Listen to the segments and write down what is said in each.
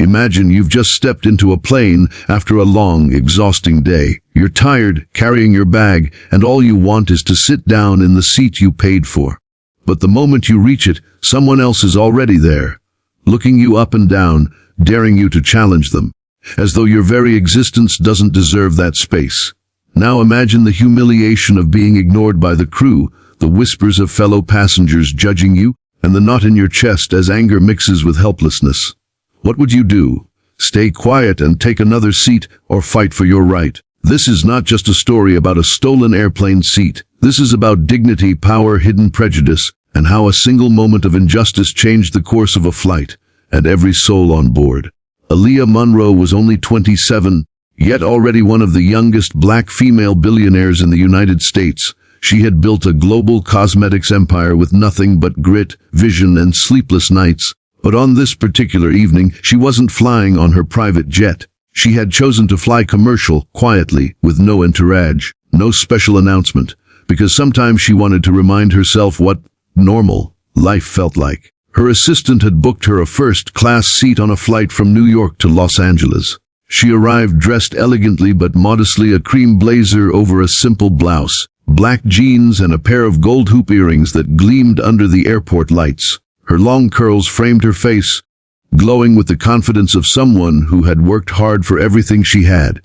Imagine you've just stepped into a plane after a long, exhausting day. You're tired, carrying your bag, and all you want is to sit down in the seat you paid for. But the moment you reach it, someone else is already there, looking you up and down, daring you to challenge them, as though your very existence doesn't deserve that space. Now imagine the humiliation of being ignored by the crew, the whispers of fellow passengers judging you, and the knot in your chest as anger mixes with helplessness. What would you do? Stay quiet and take another seat, or fight for your right? This is not just a story about a stolen airplane seat. This is about dignity, power, hidden prejudice, and how a single moment of injustice changed the course of a flight, and every soul on board. Aaliyah Monroe was only 27, yet already one of the youngest black female billionaires in the United States. She had built a global cosmetics empire with nothing but grit, vision, and sleepless nights. But on this particular evening, she wasn't flying on her private jet. She had chosen to fly commercial, quietly, with no entourage, no special announcement, because sometimes she wanted to remind herself what normal life felt like. Her assistant had booked her a first-class seat on a flight from New York to Los Angeles. She arrived dressed elegantly but modestly, a cream blazer over a simple blouse, black jeans, and a pair of gold hoop earrings that gleamed under the airport lights. Her long curls framed her face, glowing with the confidence of someone who had worked hard for everything she had.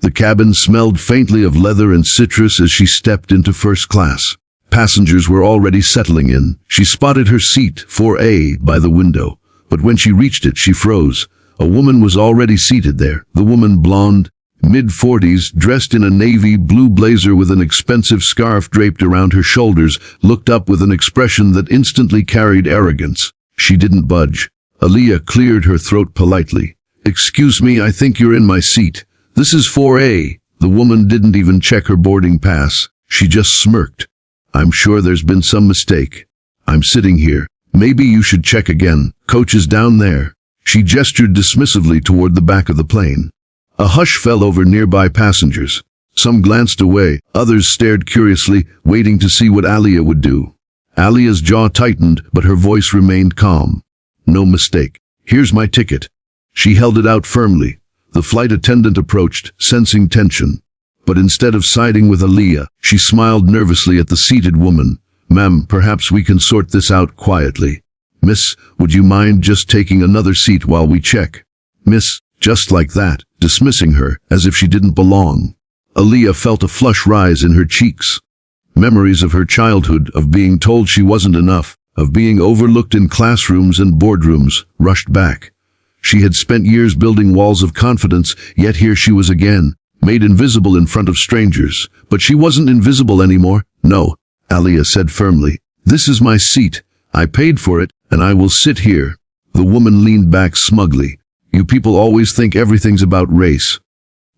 The cabin smelled faintly of leather and citrus as she stepped into first class. Passengers were already settling in. She spotted her seat, 4A, by the window, but when she reached it, she froze. A woman was already seated there. The woman, blonde, mid-40s, dressed in a navy blue blazer with an expensive scarf draped around her shoulders, looked up with an expression that instantly carried arrogance. She didn't budge. Aaliyah cleared her throat politely. "Excuse me, I think you're in my seat. This is 4A. The woman didn't even check her boarding pass. She just smirked. "I'm sure there's been some mistake. I'm sitting here. Maybe you should check again. Coach is down there." She gestured dismissively toward the back of the plane. A hush fell over nearby passengers. Some glanced away, others stared curiously, waiting to see what Aaliyah would do. Aaliyah's jaw tightened, but her voice remained calm. "No mistake. Here's my ticket." She held it out firmly. The flight attendant approached, sensing tension. But instead of siding with Aaliyah, she smiled nervously at the seated woman. "Ma'am, perhaps we can sort this out quietly. Miss, would you mind just taking another seat while we check?" "Miss," just like that, dismissing her, as if she didn't belong. Aaliyah felt a flush rise in her cheeks. Memories of her childhood, of being told she wasn't enough, of being overlooked in classrooms and boardrooms, rushed back. She had spent years building walls of confidence, yet here she was again, made invisible in front of strangers. But she wasn't invisible anymore. "No," Aaliyah said firmly. "This is my seat. I paid for it, and I will sit here." The woman leaned back smugly. "You people always think everything's about race.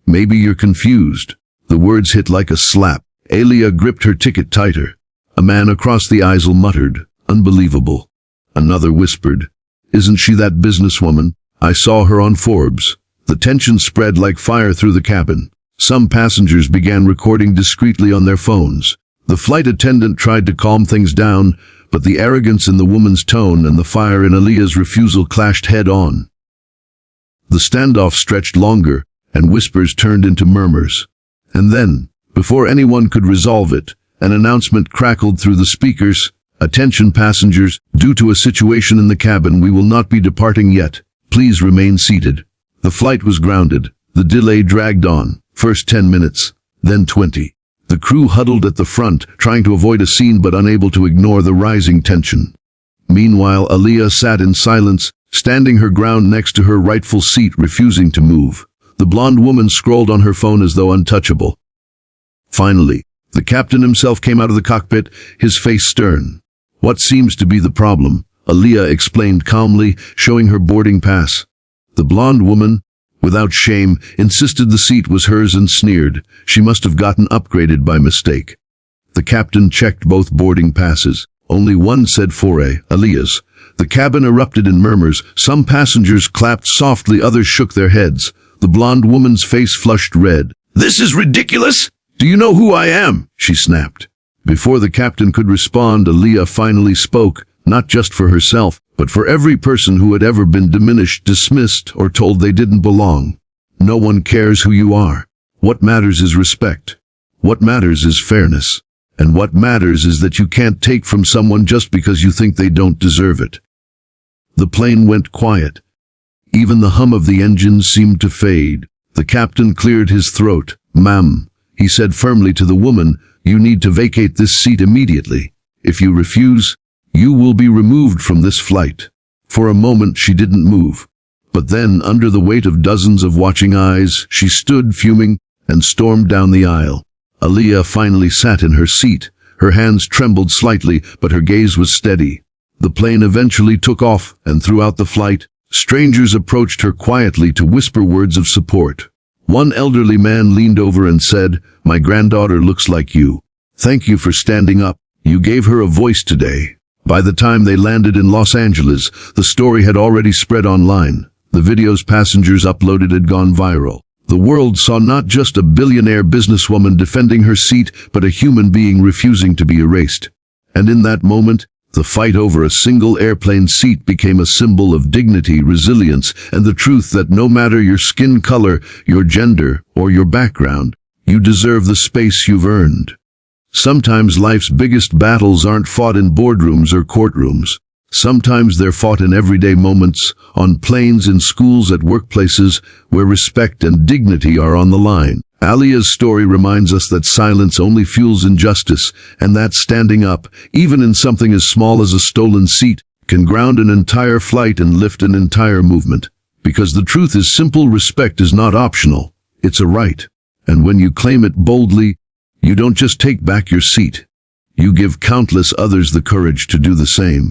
Maybe you're confused." The words hit like a slap. Aaliyah gripped her ticket tighter. A man across the aisle muttered, "Unbelievable." Another whispered, "Isn't she that businesswoman? I saw her on Forbes." The tension spread like fire through the cabin. Some passengers began recording discreetly on their phones. The flight attendant tried to calm things down, but the arrogance in the woman's tone and the fire in Aaliyah's refusal clashed head-on. The standoff stretched longer, and whispers turned into murmurs. And then, before anyone could resolve it, an announcement crackled through the speakers. "Attention passengers, due to a situation in the cabin, we will not be departing yet. Please remain seated." The flight was grounded. The delay dragged on, first 10 minutes, then 20. The crew huddled at the front, trying to avoid a scene but unable to ignore the rising tension. Meanwhile, Aaliyah sat in silence, standing her ground next to her rightful seat, refusing to move. The blonde woman scrolled on her phone as though untouchable. Finally, the captain himself came out of the cockpit, his face stern. "What seems to be the problem?" Aaliyah explained calmly, showing her boarding pass. The blonde woman, without shame, insisted the seat was hers and sneered. She must have gotten upgraded by mistake. The captain checked both boarding passes. Only one said 4A, Aaliyah's. The cabin erupted in murmurs. Some passengers clapped softly, others shook their heads. The blonde woman's face flushed red. "This is ridiculous! Do you know who I am?" she snapped. Before the captain could respond, Aaliyah finally spoke, not just for herself, but for every person who had ever been diminished, dismissed, or told they didn't belong. No one cares who you are. What matters is respect. What matters is fairness. And what matters is that you can't take from someone just because you think they don't deserve it. The plane went quiet. Even the hum of the engines seemed to fade. The captain cleared his throat. "Ma'am," he said firmly to the woman, "you need to vacate this seat immediately. If you refuse, you will be removed from this flight." For a moment she didn't move. But then, under the weight of dozens of watching eyes, she stood fuming and stormed down the aisle. Aliyah finally sat in her seat. Her hands trembled slightly, but her gaze was steady. The plane eventually took off, and throughout the flight, strangers approached her quietly to whisper words of support. One elderly man leaned over and said, "My granddaughter looks like you. Thank you for standing up. You gave her a voice today." By the time they landed in Los Angeles, the story had already spread online. The videos passengers uploaded had gone viral. The world saw not just a billionaire businesswoman defending her seat, but a human being refusing to be erased. And in that moment, the fight over a single airplane seat became a symbol of dignity, resilience, and the truth that no matter your skin color, your gender, or your background, you deserve the space you've earned. Sometimes life's biggest battles aren't fought in boardrooms or courtrooms. Sometimes they're fought in everyday moments, on planes, in schools, at workplaces, where respect and dignity are on the line. Aliyah's story reminds us that silence only fuels injustice, and that standing up, even in something as small as a stolen seat, can ground an entire flight and lift an entire movement. Because the truth is simple: respect is not optional, it's a right. And when you claim it boldly, you don't just take back your seat. You give countless others the courage to do the same.